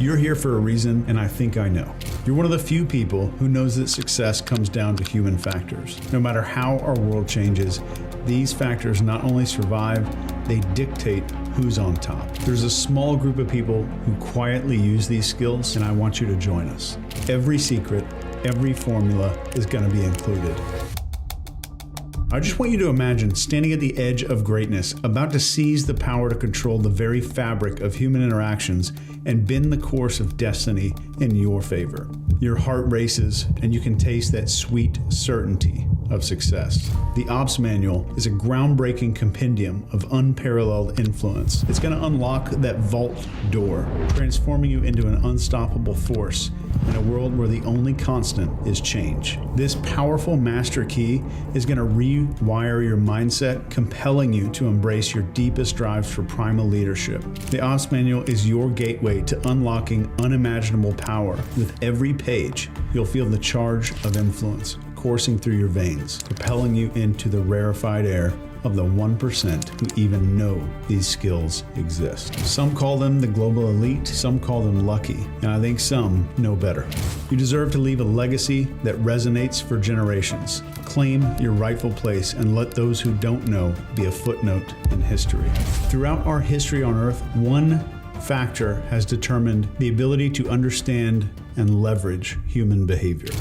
You're here for a reason, and I think I know. You're one of the few people who knows that success comes down to human factors. No matter how our world changes, these factors not only survive, they dictate who's on top. There's a small group of people who quietly use these skills, and I want you to join us. Every secret, every formula is going to be included. I just want you to imagine standing at the edge of greatness, about to seize the power to control the very fabric of human interactions and bend the course of destiny in your favor. Your heart races, and you can taste that sweet certainty of success. The Ops Manual is a groundbreaking compendium of unparalleled influence. It's going to unlock that vault door, transforming you into an unstoppable force in a world where the only constant is change. This powerful master key is going to rewire your mindset, compelling you to embrace your deepest drives for primal leadership. The Ops Manual is your gateway to unlocking unimaginable power. With every page, you'll feel the charge of influence coursing through your veins, propelling you into the rarefied air of the 1% who even know these skills exist. Some call them the global elite, some call them lucky, and I think some know better. You deserve to leave a legacy that resonates for generations. Claim your rightful place and let those who don't know be a footnote in history. Throughout our history on Earth, one factor has determined the ability to understand and leverage human behavior.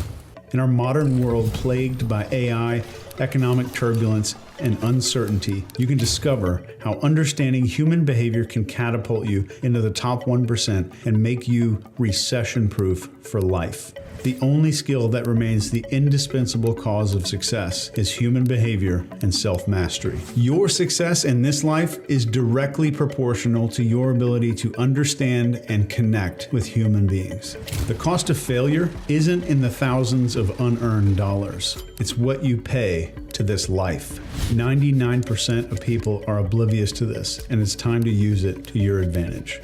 In our modern world plagued by AI, economic turbulence, and uncertainty, you can discover how understanding human behavior can catapult you into the top 1% and make you recession-proof for life. The only skill that remains the indispensable cause of success is human behavior and self-mastery. Your success in this life is directly proportional to your ability to understand and connect with human beings. The cost of failure isn't in the thousands of unearned dollars. It's what you pay to this life. 99% of people are oblivious to this, and it's time to use it to your advantage.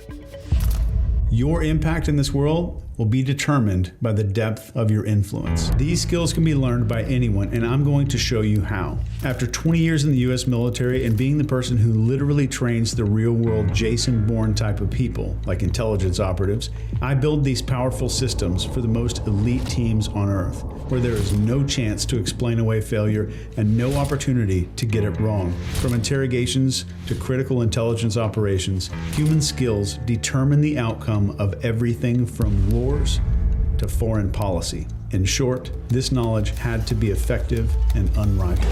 Your impact in this world will be determined by the depth of your influence. These skills can be learned by anyone, and I'm going to show you how. After 20 years in the US military and being the person who literally trains the real-world Jason Bourne type of people, like intelligence operatives, I build these powerful systems for the most elite teams on Earth, where there is no chance to explain away failure and no opportunity to get it wrong. From interrogations to critical intelligence operations, human skills determine the outcome of everything from wars to foreign policy. In short, this knowledge had to be effective and unrivaled.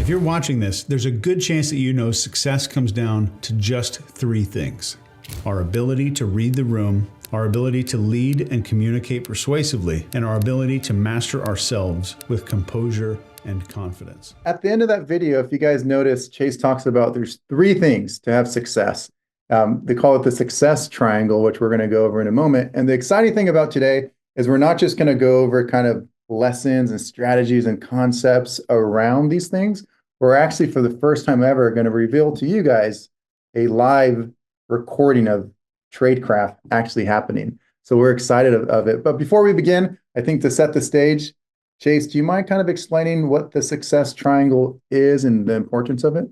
If you're watching this, there's a good chance that you know success comes down to just three things: our ability to read the room, our ability to lead and communicate persuasively, and our ability to master ourselves with composure and confidence. At the end of that video, if you guys notice, Chase talks about there's three things to have success. They call it the success triangle, which we're going to go over in a moment. And the exciting thing about today is we're not just going to go over kind of lessons and strategies and concepts around these things. We're actually, for the first time ever, going to reveal to you guys a live recording of tradecraft actually happening. So we're excited of it. But before we begin, I think to set the stage, Chase, do you mind kind of explaining what the success triangle is and the importance of it?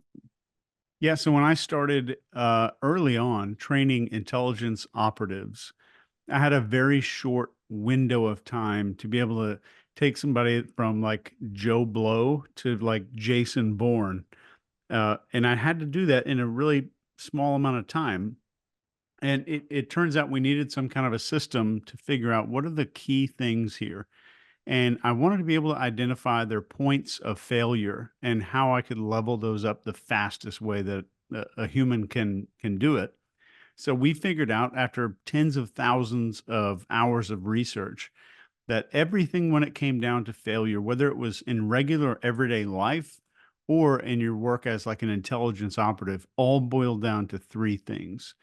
Yeah, so when I started early on training intelligence operatives, I had a very short window of time to be able to take somebody from like Joe Blow to like Jason Bourne. And I had to do that in a really small amount of time. And it turns out we needed some kind of a system to figure out what are the key things here. And I wanted to be able to identify their points of failure and how I could level those up the fastest way that a human can do it. So we figured out after tens of thousands of hours of research that everything when it came down to failure, whether it was in regular everyday life or in your work as like an intelligence operative, all boiled down to three things.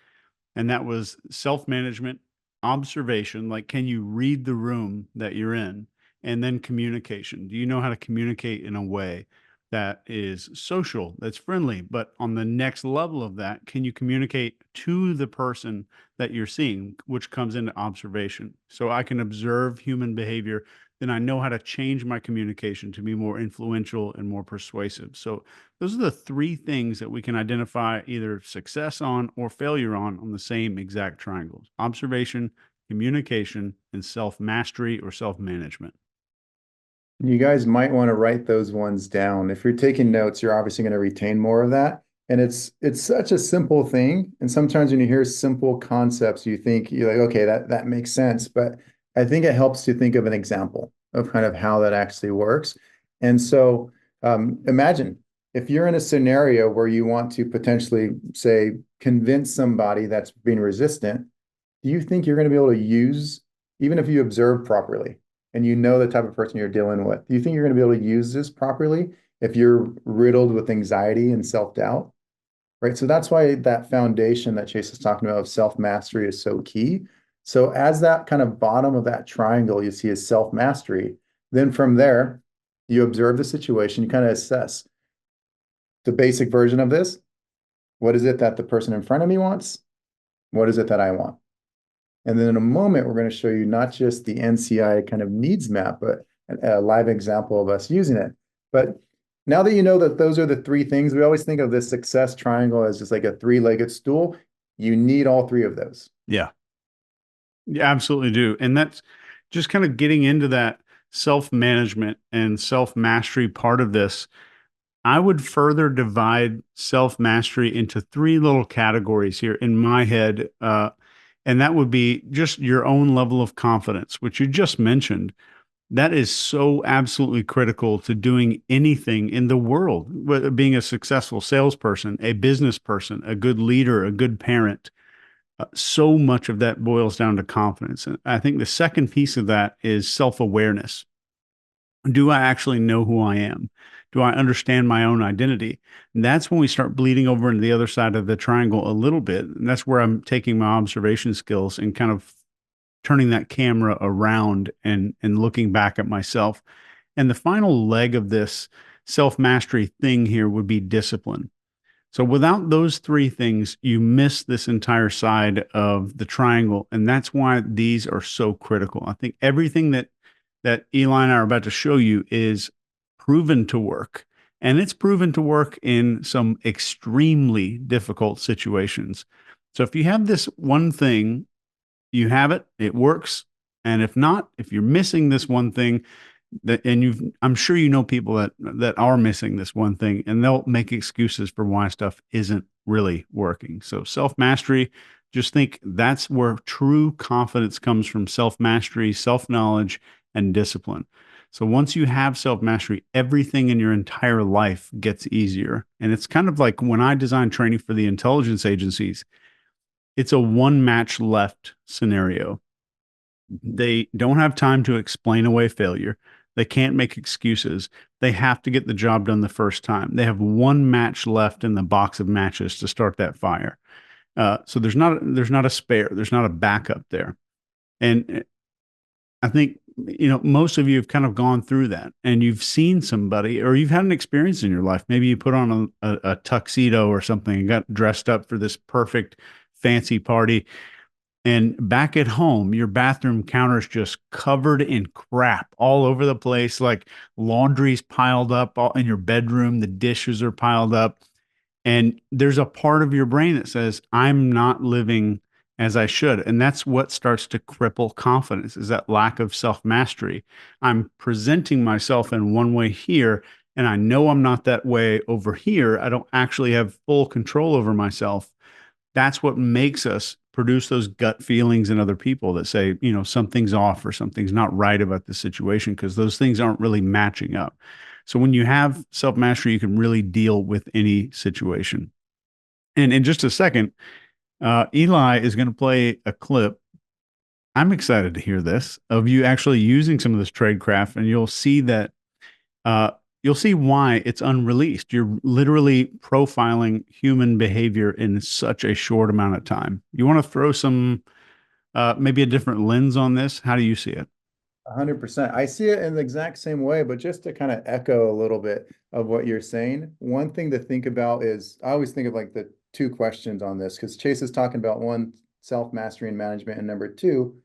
And that was self-management, observation, like can you read the room that you're in? And then communication. Do you know how to communicate in a way that is social, that's friendly. But on the next level of that, can you communicate to the person that you're seeing, which comes into observation? So I can observe human behavior, then I know how to change my communication to be more influential and more persuasive. So those are the three things that we can identify either success on or failure on the same exact triangles: observation, communication, and self mastery or self management. You guys might want to write those ones down. If you're taking notes, you're obviously going to retain more of that. And it's such a simple thing. And sometimes when you hear simple concepts, you think you're like, okay, that makes sense. But I think it helps to think of an example of kind of how that actually works. And so imagine if you're in a scenario where you want to potentially say convince somebody that's being resistant, do you think you're going to be able to use, even if you observe properly and you know the type of person you're dealing with, do you think you're going to be able to use this properly if you're riddled with anxiety and self-doubt? Right. So that's why that foundation that Chase is talking about of self-mastery is so key. So as that kind of bottom of that triangle you see is self-mastery, then from there, you observe the situation, you kind of assess the basic version of this. What is it that the person in front of me wants? What is it that I want? And then in a moment, we're going to show you not just the NCI kind of needs map, but a live example of us using it. But now that you know that those are the three things, we always think of this success triangle as just like a three-legged stool. You need all three of those. Yeah. You absolutely do. And that's just kind of getting into that self management and self mastery part of this. I would further divide self mastery into three little categories here in my head. And that would be just your own level of confidence, which you just mentioned. That is so absolutely critical to doing anything in the world, being a successful salesperson, a business person, a good leader, a good parent. So much of that boils down to confidence. And I think the second piece of that is self awareness. Do I actually know who I am? Do I understand my own identity? And that's when we start bleeding over into the other side of the triangle a little bit. And that's where I'm taking my observation skills and kind of turning that camera around and looking back at myself. And the final leg of this self mastery thing here would be discipline. So without those three things, you miss this entire side of the triangle. And that's why these are so critical. I think everything that Eli and I are about to show you is proven to work. And it's proven to work in some extremely difficult situations. So if you have this one thing, you have it, it works. And if not, if you're missing this one thing, I'm sure you know people that are missing this one thing, and they'll make excuses for why stuff isn't really working. So self mastery, just think that's where true confidence comes from: self mastery, self knowledge, and discipline. So once you have self mastery, everything in your entire life gets easier. And it's kind of like when I design training for the intelligence agencies, it's a one match left scenario. They don't have time to explain away failure. They can't make excuses. They have to get the job done the first time. They have one match left in the box of matches to start that fire. So there's not a spare. There's not a backup there. And I think most of you have kind of gone through that, and you've seen somebody, or you've had an experience in your life. Maybe you put on a tuxedo or something and got dressed up for this perfect fancy party. And back at home, your bathroom counter's just covered in crap all over the place, like laundry's piled up all in your bedroom, the dishes are piled up. And there's a part of your brain that says, I'm not living as I should. And that's what starts to cripple confidence, is that lack of self-mastery. I'm presenting myself in one way here, and I know I'm not that way over here. I don't actually have full control over myself. That's what makes us produce those gut feelings in other people that say, something's off or something's not right about the situation, because those things aren't really matching up. So when you have self mastery, you can really deal with any situation. And in just a second, Eli is going to play a clip. I'm excited to hear this of you actually using some of this tradecraft, and you'll see that you'll see why it's unreleased. You're literally profiling human behavior in such a short amount of time. You want to throw some maybe a different lens on this? How do you see it? 100%. I see it in the exact same way, but just to kind of echo a little bit of what you're saying, one thing to think about is I always think of like the two questions on this because Chase is talking about one, self-mastery and management, and number two,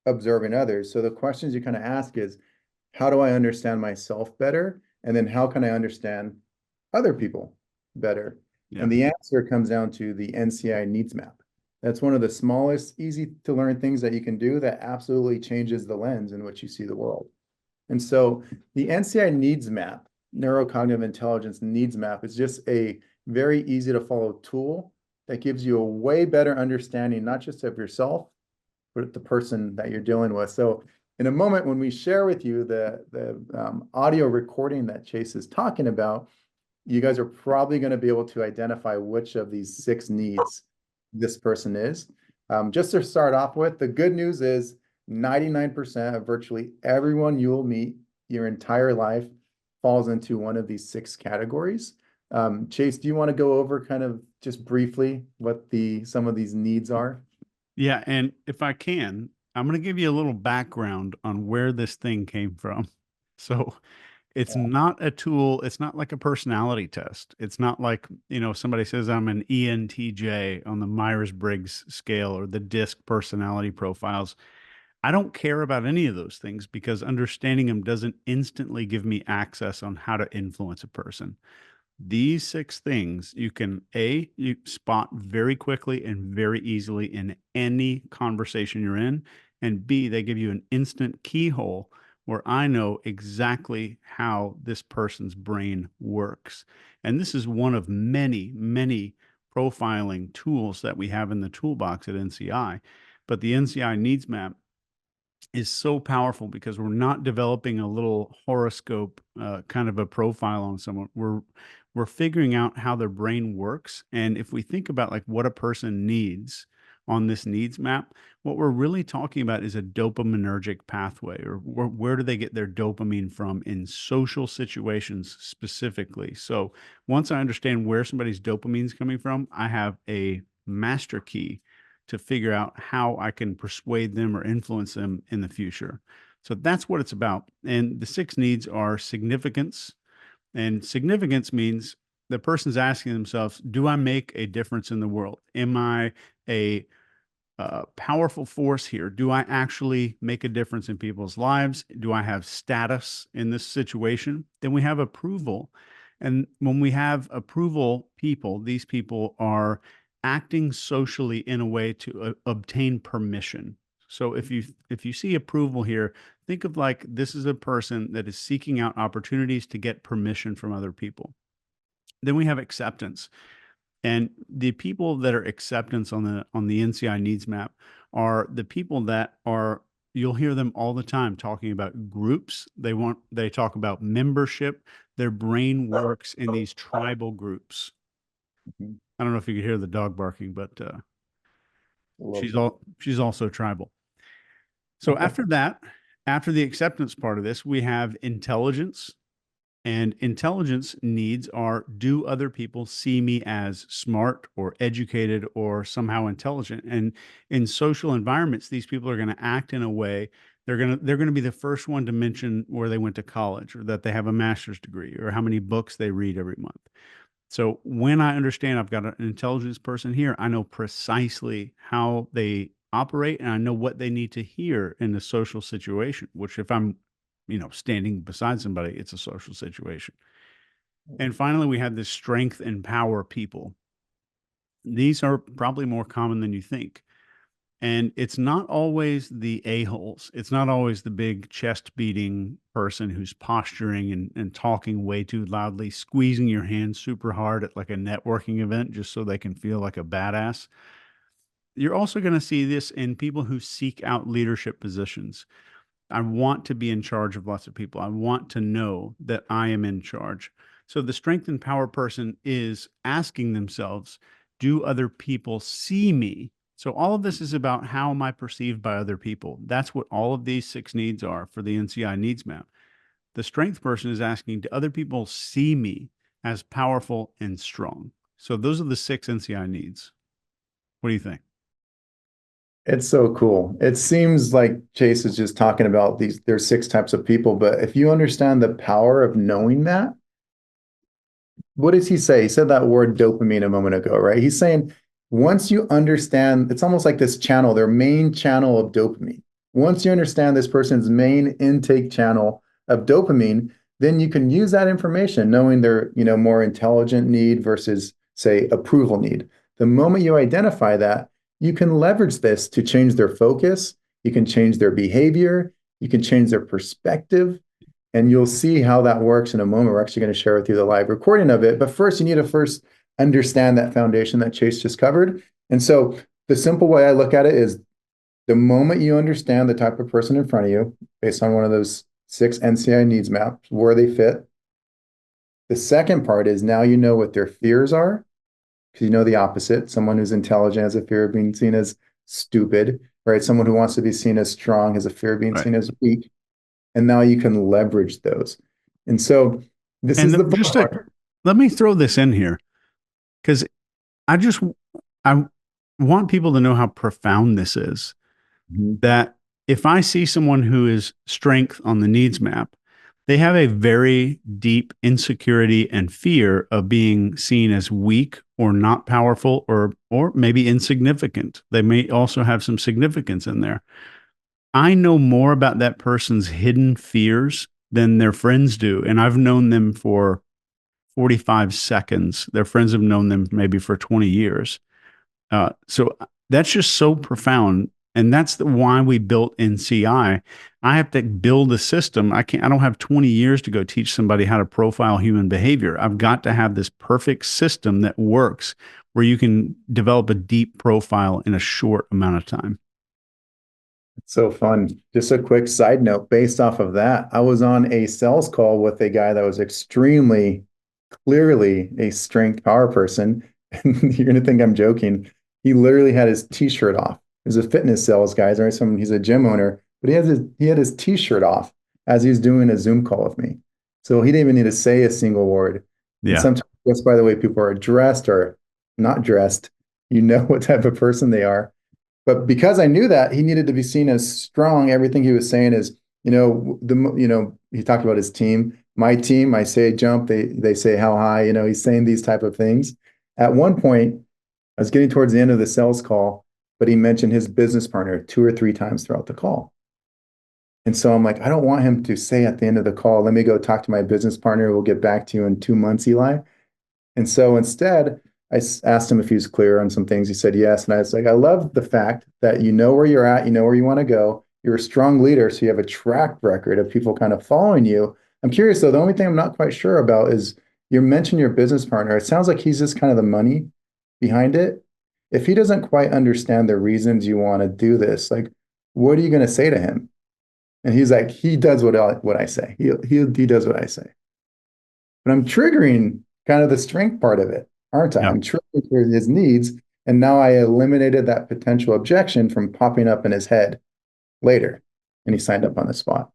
observing others. So the questions you kind of ask is, how do I understand myself better? And then how can I understand other people better? Yeah. And the answer comes down to the NCI needs map. That's one of the smallest, easy to learn things that you can do that absolutely changes the lens in which you see the world. And so the NCI needs map, neurocognitive intelligence needs map, is just a very easy to follow tool that gives you a way better understanding, not just of yourself, but the person that you're dealing with. So in a moment, when we share with you the audio recording that Chase is talking about, you guys are probably going to be able to identify which of these 6 needs this person is. Just to start off with, the good news is 99% of virtually everyone you will meet your entire life falls into one of these 6 categories. Chase, do you want to go over kind of just briefly what some of these needs are? Yeah, and if I can, I'm going to give you a little background on where this thing came from. So, it's Yeah. not a tool, it's not like a personality test. It's not like, somebody says I'm an ENTJ on the Myers-Briggs scale or the DISC personality profiles. I don't care about any of those things because understanding them doesn't instantly give me access on how to influence a person. These 6 things you spot very quickly and very easily in any conversation you're in, and B, they give you an instant keyhole where I know exactly how this person's brain works. And this is one of many, many profiling tools that we have in the toolbox at NCI. But the NCI needs map is so powerful because we're not developing a little horoscope kind of a profile on someone. We're figuring out how their brain works, and if we think about like what a person needs on this needs map, what we're really talking about is a dopaminergic pathway, or where do they get their dopamine from in social situations specifically. So once I understand where somebody's dopamine is coming from, I have a master key to figure out how I can persuade them or influence them in the future. So that's what it's about. And the 6 needs are significance. And significance means the person's asking themselves, do I make a difference in the world? Am I a powerful force here? Do I actually make a difference in people's lives? Do I have status in this situation? Then we have approval. And when we have approval people, these people are acting socially in a way to obtain permission. So if you see approval here, think of like this is a person that is seeking out opportunities to get permission from other people. Then we have acceptance. And the people that are acceptance on the NCI needs map are the people that are you'll hear them all the time talking about groups. They talk about membership. Their brain works in these tribal groups. Mhm. I don't know if you could hear the dog barking, but A little bit. she's also tribal. So after that, after the acceptance part of this, we have intelligence. And intelligence needs are, do other people see me as smart or educated or somehow intelligent? And in social environments, these people are going to act in a way they're going to be the first one to mention where they went to college or that they have a master's degree or how many books they read every month. So when I understand I've got an intelligence person here, I know precisely how they operate and I know what they need to hear in a social situation, which if I'm, standing beside somebody, it's a social situation. And finally, we have this strength and power people. These are probably more common than you think. And it's not always the a-holes. It's not always the big chest beating person who's posturing and talking way too loudly, squeezing your hand super hard at like a networking event just so they can feel like a badass. You're also going to see this in people who seek out leadership positions. I want to be in charge of lots of people. I want to know that I am in charge. So the strength and power person is asking themselves, do other people see me? So all of this is about how am I perceived by other people? That's what all of these 6 needs are for the NCI needs map. The strength person is asking, do other people see me as powerful and strong? So those are the 6 NCI needs. What do you think? It's so cool. It seems like Chase is just talking about there's six types of people, but if you understand the power of knowing that, what does he say? He said that word dopamine a moment ago, right? He's saying once you understand, it's almost like this channel, their main channel of dopamine. Once you understand this person's main intake channel of dopamine, then you can use that information, knowing their, more intelligent need versus, say, approval need. The moment you identify that, you can leverage this to change their focus, you can change their behavior, you can change their perspective, and you'll see how that works in a moment. We're actually going to share with you the live recording of it. But first, you need to first understand that foundation that Chase just covered. And so the simple way I look at it is the moment you understand the type of person in front of you, based on one of those six NCI needs maps, where they fit. The second part is now you know what their fears are, because you know the opposite. Someone who's intelligent has a fear of being seen as stupid, right? Someone who wants to be seen as strong has a fear of being Right. seen as weak. And now you can leverage those. And so this is the And fun just to part. let me throw this in here because I just I want people to know how profound this is. Mhm. That if I see someone who is strength on the needs map, they have a very deep insecurity and fear of being seen as weak or not powerful or maybe insignificant. They may also have some significance in there. I know more about that person's hidden fears than their friends do, and I've known them for 45 seconds. Their friends have known them maybe for 20 years. So that's just so profound. And that's why we built NCI. I have to build a system. I don't have 20 years to go teach somebody how to profile human behavior. I've got to have this perfect system that works where you can develop a deep profile in a short amount of time. So fun. Just a quick side note based off of that, I was on a sales call with a guy that was extremely clearly a strength power person. And you're gonna think I'm joking. He literally had his t-shirt off. He's a fitness sales guy, right? He's a gym owner, but he had his t-shirt off as he was doing a Zoom call with me. So he didn't even need to say a single word. And Yeah. sometimes just by the way people are dressed or not dressed, you know what type of person they are. But because I knew that he needed to be seen as strong, everything he was saying is, he talked about his team. My team, I say jump, they say how high. He's saying these type of things. At one point, I was getting towards the end of the sales call, but he mentioned his business partner two or three times throughout the call. And so I'm like, I don't want him to say at the end of the call, let me go talk to my business partner. We'll get back to you in 2 months, Eli. And so instead, asked him if he was clear on some things. He said yes. And I was like, I love the fact that you know where you're at, you know where you want to go. You're a strong leader, so you have a track record of people kind of following you. I'm curious though, the only thing I'm not quite sure about is you mentioned your business partner. It sounds like he's just kind of the money behind it. If he doesn't quite understand the reasons you want to do this, like, what are you going to say to him? And he's like, he does what I say. He does what I say. But I'm triggering kind of the strength part of it, aren't I? Yeah. I'm triggering for his needs. And now I eliminated that potential objection from popping up in his head later. And he signed up on the spot.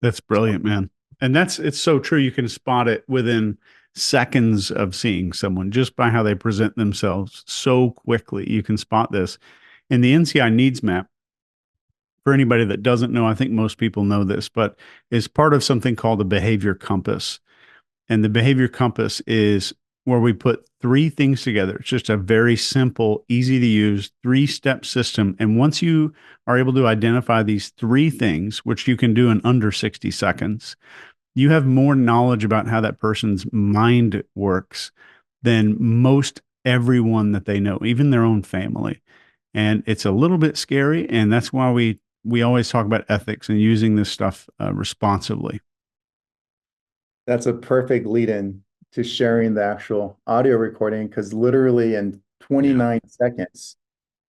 That's brilliant, man. And it's so true. You can spot it within seconds of seeing someone just by how they present themselves so quickly. You can spot this. In the NCI needs map, for anybody that doesn't know, I think most people know this, but is part of something called the behavior compass. And the behavior compass is where we put three things together. It's just a very simple, easy to use three-step system. And once you are able to identify these three things, which you can do in under 60 seconds, you have more knowledge about how that person's mind works than most everyone that they know, even their own family. And it's a little bit scary. And that's why we always talk about ethics and using this stuff responsibly. That's a perfect lead in to sharing the actual audio recording because literally in Yeah. 29 seconds,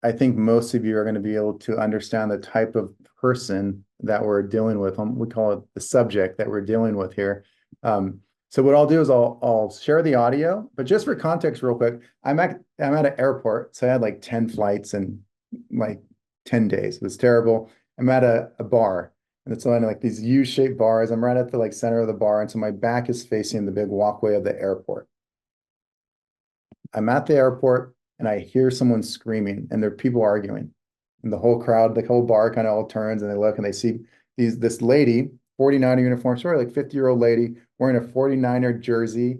I think most of you are going to be able to understand the type of person that we're dealing with. We call it the subject that we're dealing with here. So what I'll do is I'll share the audio, but just for context, real quick, I'm at an airport, so I had like 10 flights in like 10 days. It was terrible. I'm at a bar, and it's on like these U-shaped bars. I'm right at the like center of the bar, and so my back is facing the big walkway of the airport. I'm at the airport and I hear someone screaming and there are people arguing. And the whole crowd, the whole bar kind of all turns and they look and they see this lady, 49er uniform, sorry, like 50-year-old lady wearing a 49er jersey,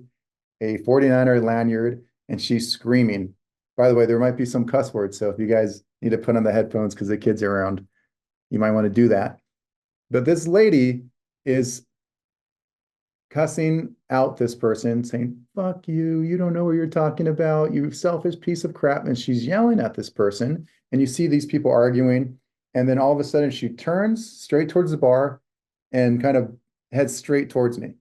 a 49er lanyard, and she's screaming. By the way, there might be some cuss words, so if you guys need to put on the headphones because the kids are around, you might want to do that. But this lady is cussing out this person, saying, fuck you, you don't know what you're talking about, you selfish piece of crap. And she's yelling at this person. And you see these people arguing. And then all of a sudden she turns straight towards the bar and kind of heads straight towards me.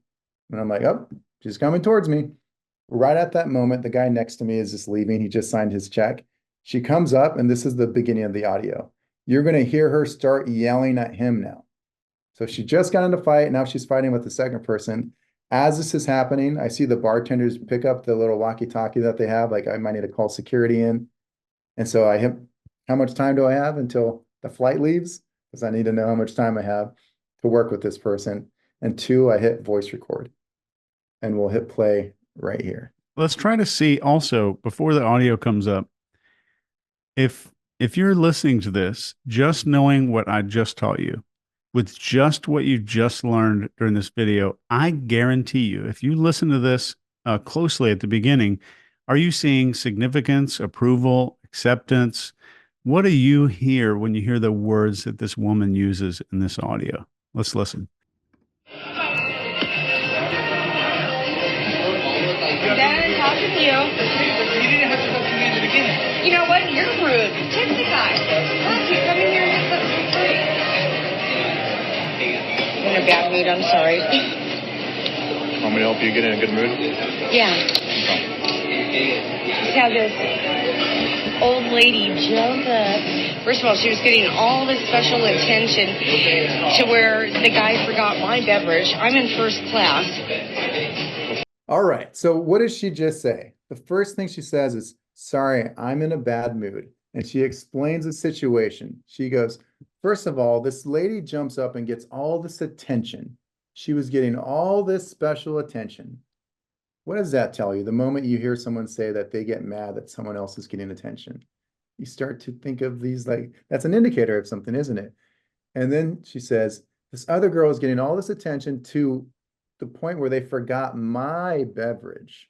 And I'm like, oh, she's coming towards me. Right at that moment, the guy next to me is just leaving. He just signed his check. She comes up, and this is the beginning of the audio. You're going to hear her start yelling at him now. So she just got into a fight. Now she's fighting with the second person. As this is happening, I see the bartenders pick up the little walkie-talkie that they have. Like, I might need to call security in. And so I hit, how much time do I have until the flight leaves? Because I need to know how much time I have to work with this person. And two, I hit voice record. And we'll hit play right here. Let's try to see also before the audio comes up. If you're listening to this, just knowing what I just taught you, with just what you just learned during this video, I guarantee you, if you listen to this closely at the beginning, are you seeing significance, approval, acceptance? What do you hear when you hear the words that this woman uses in this audio? Let's listen. Dad, talking to you. You didn't have to talk to me in the beginning. You know what? You're rude. Tip the guy. Look, you come in here and get something free. I'm in a bad mood. I'm sorry. Want me to help you get in a good mood? Yeah. Just had this old lady jump up. First of all, she was getting all this special attention to where the guy forgot my beverage. I'm in first class. All right. So what does she just say? The first thing she says is, sorry, I'm in a bad mood. And she explains the situation. She goes, first of all, this lady jumps up and gets all this attention. She was getting all this special attention. What does that tell you? The moment you hear someone say that they get mad that someone else is getting attention, you start to think of these like, that's an indicator of something, isn't it? And then she says, this other girl is getting all this attention to the point where they forgot my beverage.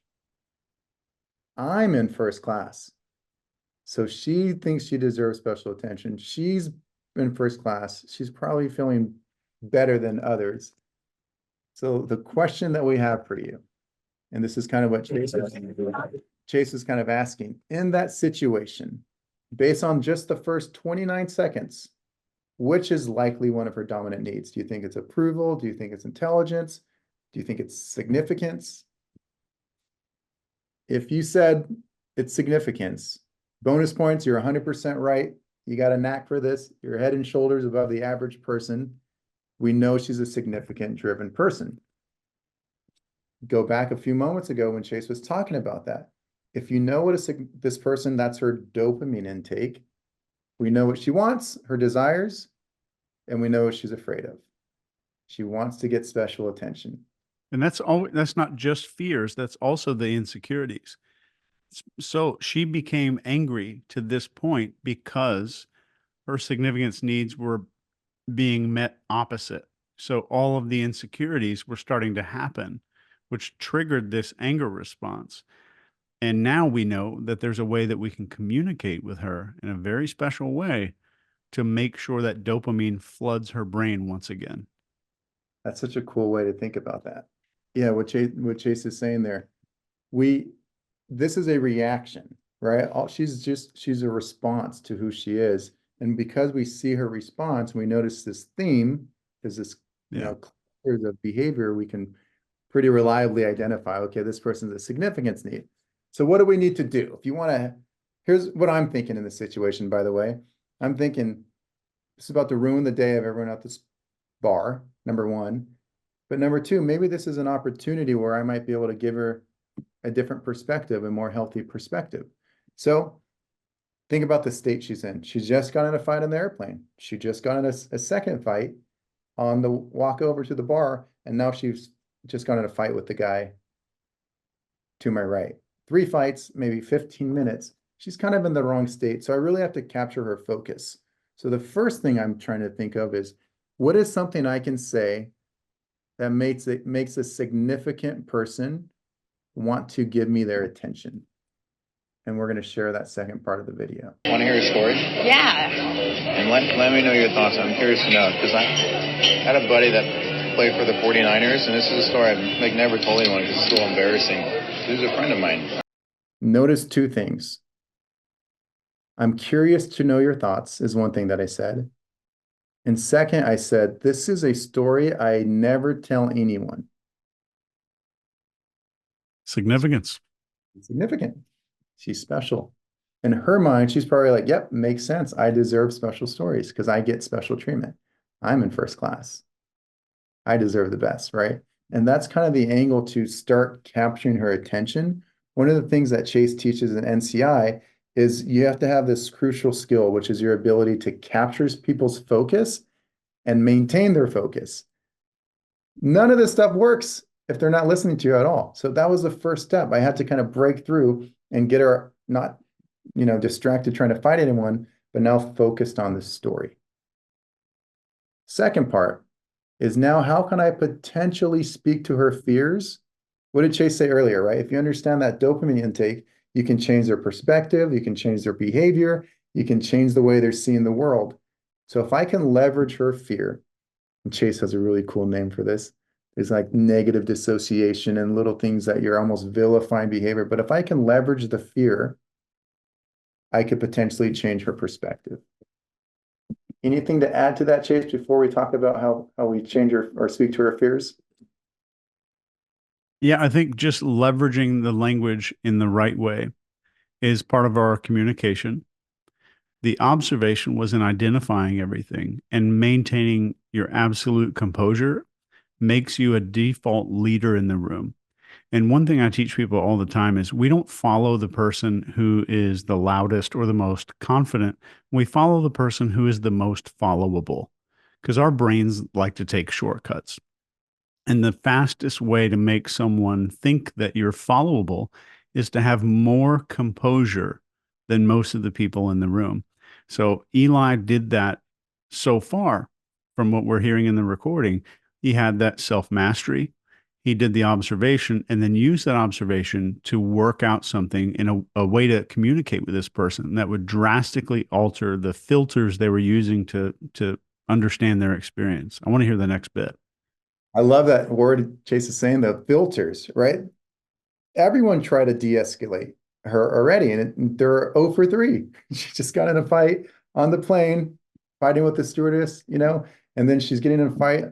I'm in first class. So she thinks she deserves special attention. She's in first class. She's probably feeling better than others. So the question that we have for you, and this is kind of what Chase is kind of asking, in that situation, based on just the first 29 seconds, which is likely one of her dominant needs? Do you think it's approval? Do you think it's intelligence? Do you think it's significance? If you said it's significance, bonus points, you're 100% right. You got a knack for this. You're head and shoulders above the average person. We know she's a significant, driven person. Go back a few moments ago when Chase was talking about that. If you know what this person, that's her dopamine intake. We know what she wants, her desires, and we know what she's afraid of. She wants to get special attention. And that's not just fears, that's also the insecurities. So she became angry to this point because her significance needs were being met opposite. So all of the insecurities were starting to happen, which triggered this anger response. And now we know that there's a way that we can communicate with her in a very special way to make sure that dopamine floods her brain once again. That's such a cool way to think about that. Yeah, what Chase is saying there, this is a reaction, right? She's a response to who she is. And because we see her response, we notice this theme, there's this, there's a behavior we can pretty reliably identify, okay, this person's a significance need. So what do we need to do? If you want to, here's what I'm thinking in this situation, by the way. I'm thinking this is about to ruin the day of everyone at this bar, number one. But number two, maybe this is an opportunity where I might be able to give her a different perspective, a more healthy perspective. So think about the state she's in. She's just got in a fight on the airplane. She just got in a second fight on the walk over to the bar. And now she's just got in a fight with the guy to my right. 3 fights, maybe 15 minutes. She's kind of in the wrong state. So I really have to capture her focus. So the first thing I'm trying to think of is, what is something I can say that makes a significant person want to give me their attention? And we're going to share that second part of the video. Want to hear a story? Yeah. And let me know your thoughts. I'm curious to know, because I had a buddy that played for the 49ers, and this is a story I've never told anyone because it's so embarrassing. This is a friend of mine. Notice two things. I'm curious to know your thoughts is one thing that I said. And second, I said, this is a story I never tell anyone. Significance. Significant. She's special. In her mind, she's probably like, yep, makes sense. I deserve special stories because I get special treatment. I'm in first class. I deserve the best, right? And that's kind of the angle to start capturing her attention. One of the things that Chase teaches in NCI is you have to have this crucial skill, which is your ability to capture people's focus and maintain their focus. None of this stuff works if they're not listening to you at all. So that was the first step. I had to kind of break through and get her not, distracted trying to fight anyone, but now focused on the story. Second part is now how can I potentially speak to her fears? What did Chase say earlier, right? If you understand that dopamine intake, you can change their perspective, you can change their behavior, you can change the way they're seeing the world. So if I can leverage her fear, and Chase has a really cool name for this, there's like negative dissociation and little things that you're almost vilifying behavior. But if I can leverage the fear, I could potentially change her perspective. Anything to add to that, Chase, before we talk about how we change or speak to her fears? Yeah, I think just leveraging the language in the right way is part of our communication. The observation was in identifying everything and maintaining your absolute composure makes you a default leader in the room. And one thing I teach people all the time is we don't follow the person who is the loudest or the most confident. We follow the person who is the most followable because our brains like to take shortcuts. And the fastest way to make someone think that you're followable is to have more composure than most of the people in the room. So Eli did that so far from what we're hearing in the recording. He had that self mastery. He did the observation and then used that observation to work out something in a way to communicate with this person that would drastically alter the filters they were using to understand their experience. I want to hear the next bit. I love that word Chase is saying, the filters, right? Everyone tried to de-escalate her already, and they're 0 for 3. She just got in a fight on the plane, fighting with the stewardess, and then she's getting in a fight.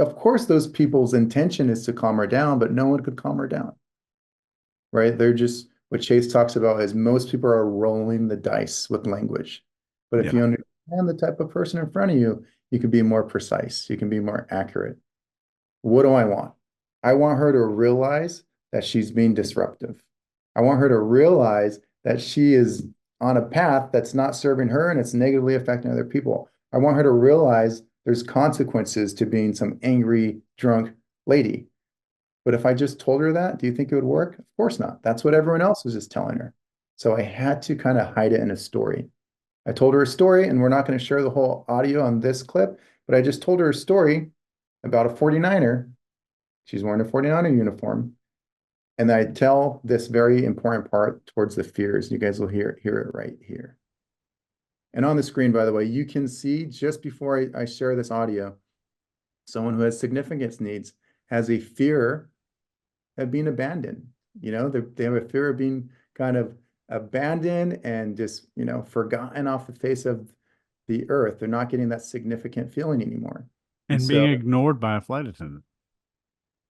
Of course, those people's intention is to calm her down, but no one could calm her down, right? They're just, what Chase talks about is most people are rolling the dice with language. But if you understand the type of person in front of you, you can be more precise. You can be more accurate. What do I want? I want her to realize that she's being disruptive. I want her to realize that she is on a path that's not serving her and it's negatively affecting other people. I want her to realize there's consequences to being some angry, drunk lady. But if I just told her that, do you think it would work? Of course not. That's what everyone else was just telling her. So I had to kind of hide it in a story. I told her a story, and we're not going to share the whole audio on this clip, but I just told her a story about a 49er. She's wearing a 49er uniform. And I tell this very important part towards the fears. You guys will hear it right here. And on the screen, by the way, you can see just before I share this audio, someone who has significance needs has a fear of being abandoned. They have a fear of being kind of abandoned and just, forgotten off the face of the earth. They're not getting that significant feeling anymore. And being ignored by a flight attendant.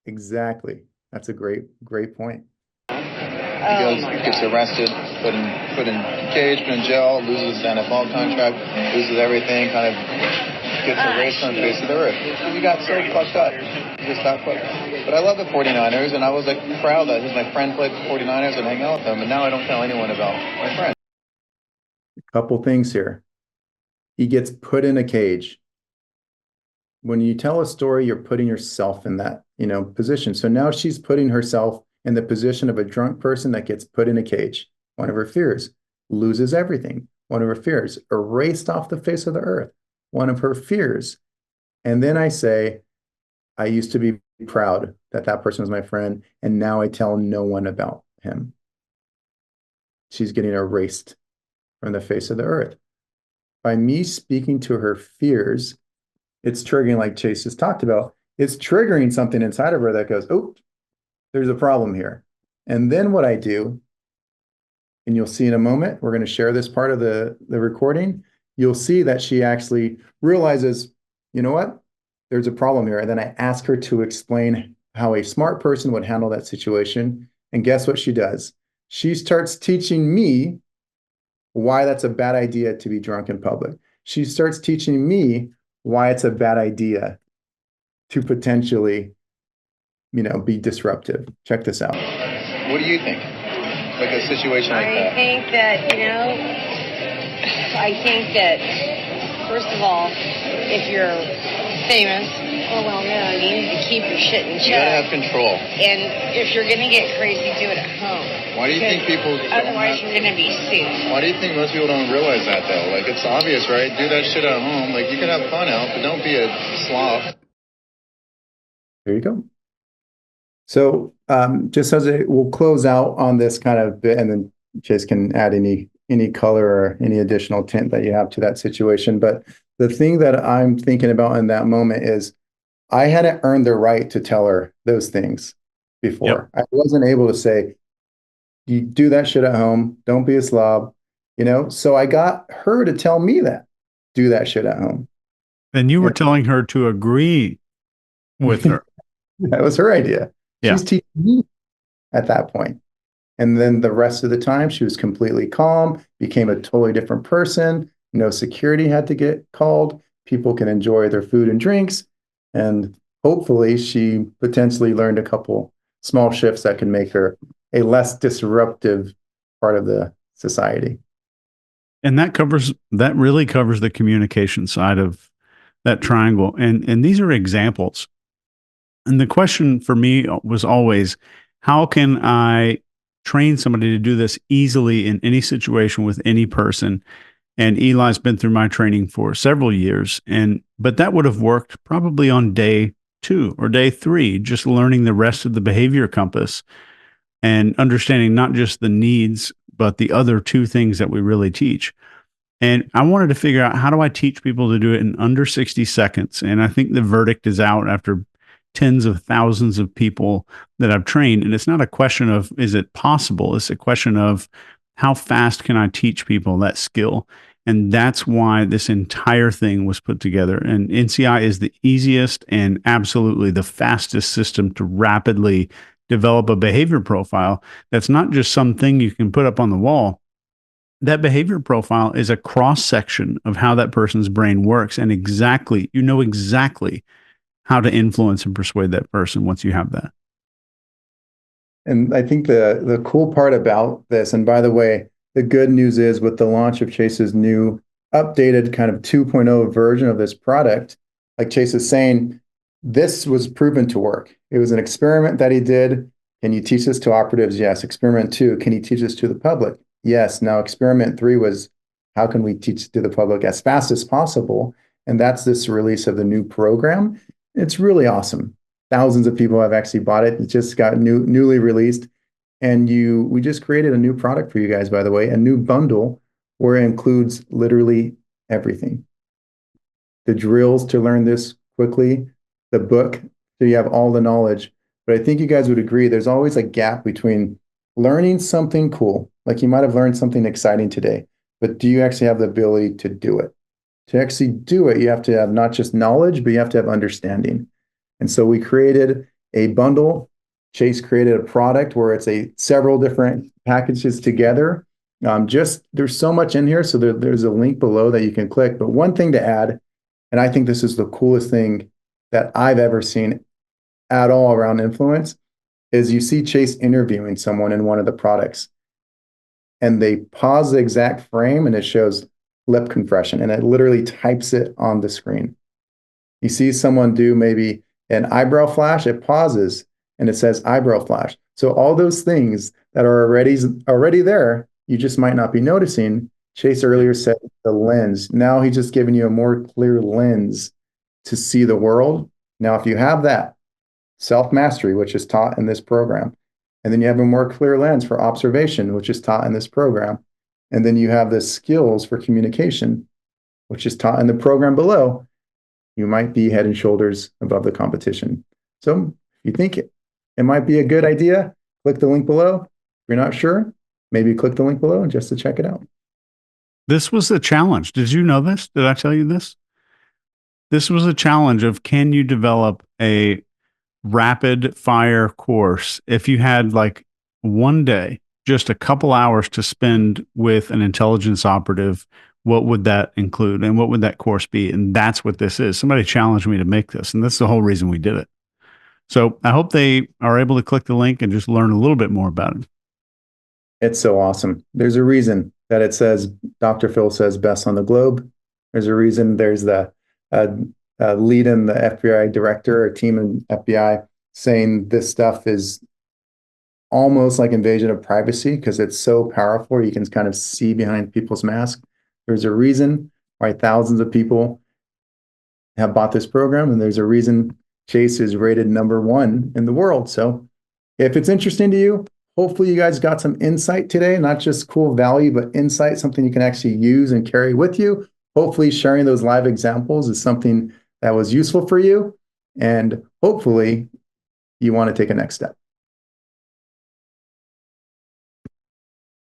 Exactly. That's a great point. He gets arrested, put in cage, put in jail, loses his NFL contract, loses everything, kind of gets erased on the face of the earth. He got so fucked up. He just got fucked up. But I love the 49ers, and I was like proud that my friend played for 49ers and hang out with them, and now I don't tell anyone about my friend. A couple things here. He gets put in a cage. When you tell a story, you're putting yourself in that, position. So now she's putting herself in the position of a drunk person that gets put in a cage. One of her fears, loses everything. one of her fears. Erased off the face of the earth, one of her fears. And then I say, I used to be proud that that person was my friend, and now I tell no one about him. She's getting erased from the face of the earth. By me speaking to her fears, it's triggering, like Chase has talked about, it's triggering something inside of her that goes, oh, there's a problem here. And then what I do, and you'll see in a moment, we're going to share this part of the recording. You'll see that she actually realizes, you know what? There's a problem here. And then I ask her to explain how a smart person would handle that situation. And guess what she does? She starts teaching me why that's a bad idea to be drunk in public. She starts teaching me why it's a bad idea to potentially, be disruptive. Check this out. What do you think? Like a situation like that? I think that, first of all, if you're famous or well-known, you need to keep your shit in check. You gotta have control. And if you're gonna get crazy, do it at home. Why do you think people... Otherwise, you're gonna be sued. Why do you think most people don't realize that, though? Like, it's obvious, right? Do that shit at home. Like, you can have fun out, but don't be a slob. There you go. So just as we'll close out on this kind of bit, and then Chase can add any color or any additional tint that you have to that situation. But the thing that I'm thinking about in that moment is I hadn't earned the right to tell her those things before. Yep. I wasn't able to say, you do that shit at home. Don't be a slob, So I got her to tell me that, do that shit at home. And you were telling her to agree with her. That was her idea. Yeah. She's teaching me at that point. And then the rest of the time, she was completely calm, became a totally different person. No security had to get called. People can enjoy their food and drinks. And hopefully she potentially learned a couple small shifts that can make her a less disruptive part of the society. And that really covers the communication side of that triangle. And these are examples. And the question for me was always, how can I train somebody to do this easily in any situation with any person? And Eli's been through my training for several years. But that would have worked probably on day 2 or day 3, just learning the rest of the behavior compass and understanding not just the needs, but the other 2 things that we really teach. And I wanted to figure out, how do I teach people to do it in under 60 seconds? And I think the verdict is out after tens of thousands of people that I've trained. And it's not a question of, is it possible? It's a question of, how fast can I teach people that skill? And that's why this entire thing was put together. And NCI is the easiest and absolutely the fastest system to rapidly develop a behavior profile. That's not just something you can put up on the wall. That behavior profile is a cross section of how that person's brain works. And exactly how to influence and persuade that person once you have that. And I think the cool part about this, and by the way, the good news is with the launch of Chase's new updated kind of 2.0 version of this product, like Chase is saying, this was proven to work. It was an experiment that he did. Can you teach this to operatives? Yes. Experiment 2, can you teach this to the public? Yes. Now experiment 3 was, how can we teach to the public as fast as possible? And that's this release of the new program. It's really awesome. Thousands of people have actually bought it. It just got newly released. And we just created a new product for you guys, by the way, a new bundle where it includes literally everything. The drills to learn this quickly, the book, so you have all the knowledge. But I think you guys would agree, there's always a gap between learning something cool, like you might have learned something exciting today, but do you actually have the ability to do it? To actually do it, you have to have not just knowledge, but you have to have understanding. And so we created a bundle. Chase created a product where it's several different packages together. There's so much in here, so there's a link below that you can click. But one thing to add, and I think this is the coolest thing that I've ever seen at all around influence, is you see Chase interviewing someone in one of the products. And they pause the exact frame and it shows lip compression, and it literally types it on the screen. You see someone do maybe an eyebrow flash, it pauses and it says eyebrow flash. So all those things that are already there, you just might not be noticing. Chase earlier said the lens. Now he's just giving you a more clear lens to see the world. Now, if you have that self-mastery, which is taught in this program, and then you have a more clear lens for observation, which is taught in this program, and then you have the skills for communication, which is taught in the program below, you might be head and shoulders above the competition. So if you think it might be a good idea, click the link below. If you're not sure, maybe click the link below just to check it out. This was the challenge. Did you know this? Did I tell you this? This was a challenge of, can you develop a rapid fire course if you had like one day, just a couple hours to spend with an intelligence operative? What would that include, and what would that course be? And that's what this is. Somebody challenged me to make this, and that's the whole reason we did it. So I hope they are able to click the link and just learn a little bit more about it. It's so awesome. There's a reason that it says Dr. Phil says best on the globe. There's a reason there's the lead in the FBI director, a team in FBI, saying this stuff is almost like invasion of privacy because it's so powerful. You can kind of see behind people's masks. There's a reason why thousands of people have bought this program, and there's a reason Chase is rated #1 in the world. So if it's interesting to you, hopefully you guys got some insight today, not just cool value, but insight, something you can actually use and carry with you. Hopefully sharing those live examples is something that was useful for you, and hopefully you want to take a next step.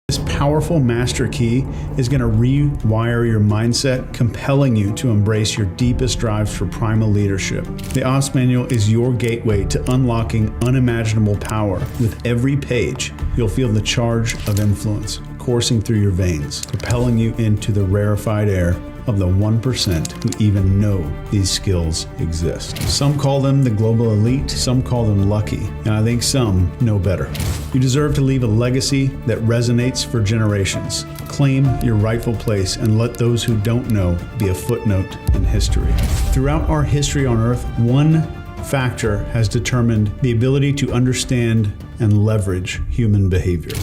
This powerful master key is going to rewire your mindset, compelling you to embrace your deepest drives for primal leadership. The Ops Manual is your gateway to unlocking unimaginable power. With every page, you'll feel the charge of influence coursing through your veins, propelling you into the rarefied air of the 1% who even know these skills exist. Some call them the global elite, some call them lucky, and I think some know better. You deserve to leave a legacy that resonates for generations. Claim your rightful place and let those who don't know be a footnote in history. Throughout our history on Earth, one factor has determined the ability to understand and leverage human behavior.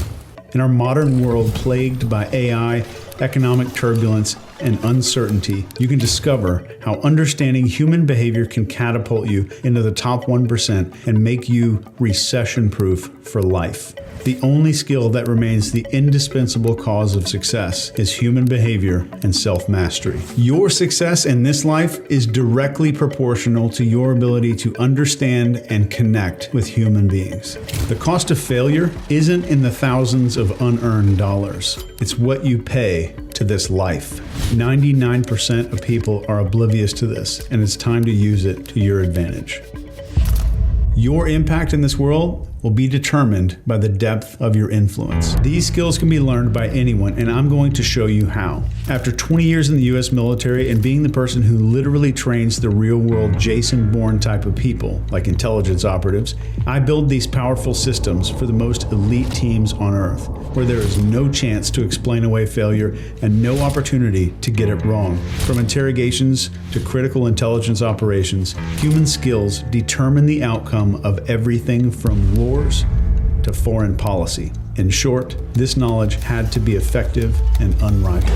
In our modern world plagued by AI, economic turbulence, and uncertainty, you can discover how understanding human behavior can catapult you into the top 1% and make you recession-proof for life. The only skill that remains the indispensable cause of success is human behavior and self-mastery. Your success in this life is directly proportional to your ability to understand and connect with human beings. The cost of failure isn't in the thousands of unearned dollars. It's what you pay to this life. 99% of people are oblivious to this, and it's time to use it to your advantage. Your impact in this world will be determined by the depth of your influence. These skills can be learned by anyone, and I'm going to show you how. After 20 years in the US military and being the person who literally trains the real-world Jason Bourne type of people, like intelligence operatives, I build these powerful systems for the most elite teams on Earth, where there is no chance to explain away failure and no opportunity to get it wrong. From interrogations to critical intelligence operations, human skills determine the outcome of everything from wars to foreign policy. In short, this knowledge had to be effective and unrivaled.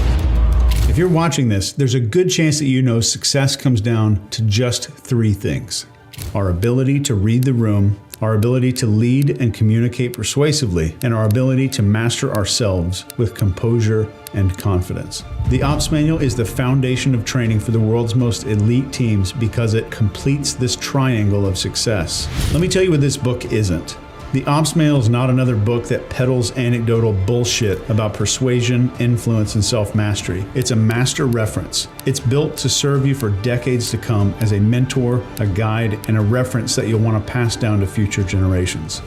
If you're watching this, there's a good chance that you know success comes down to just 3 things: our ability to read the room, our ability to lead and communicate persuasively, and our ability to master ourselves with composure and confidence. The Ops Manual is the foundation of training for the world's most elite teams because it completes this triangle of success. Let me tell you what this book isn't. The Ops Manual is not another book that peddles anecdotal bullshit about persuasion, influence, and self-mastery. It's a master reference. It's built to serve you for decades to come as a mentor, a guide, and a reference that you'll want to pass down to future generations.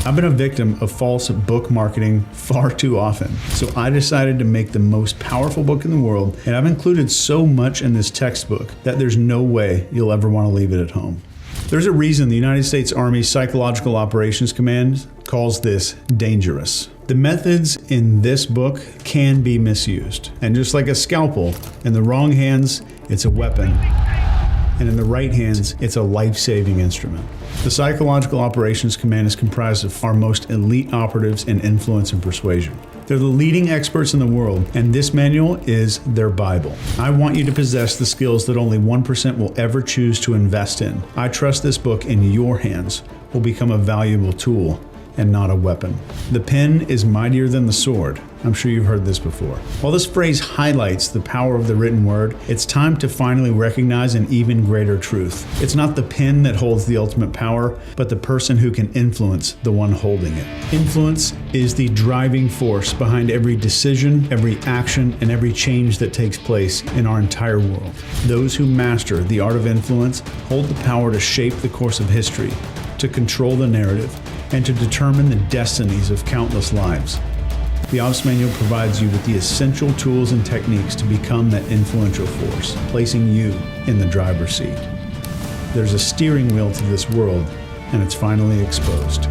I've been a victim of false book marketing far too often, so I decided to make the most powerful book in the world, and I've included so much in this textbook that there's no way you'll ever want to leave it at home. There's a reason the United States Army Psychological Operations Command calls this dangerous. The methods in this book can be misused, and just like a scalpel, in the wrong hands, it's a weapon and in the right hands, it's a life-saving instrument. The Psychological Operations Command is comprised of our most elite operatives in influence and persuasion. They're the leading experts in the world, and this manual is their Bible. I want you to possess the skills that only 1% will ever choose to invest in. I trust this book in your hands will become a valuable tool and not a weapon. The pen is mightier than the sword. I'm sure you've heard this before. While this phrase highlights the power of the written word, it's time to finally recognize an even greater truth. It's not the pen that holds the ultimate power, but the person who can influence the one holding it. Influence is the driving force behind every decision, every action, and every change that takes place in our entire world. Those who master the art of influence hold the power to shape the course of history, to control the narrative, and to determine the destinies of countless lives. The Ops Manual provides you with the essential tools and techniques to become that influential force, placing you in the driver's seat. There's a steering wheel to this world, and it's finally exposed.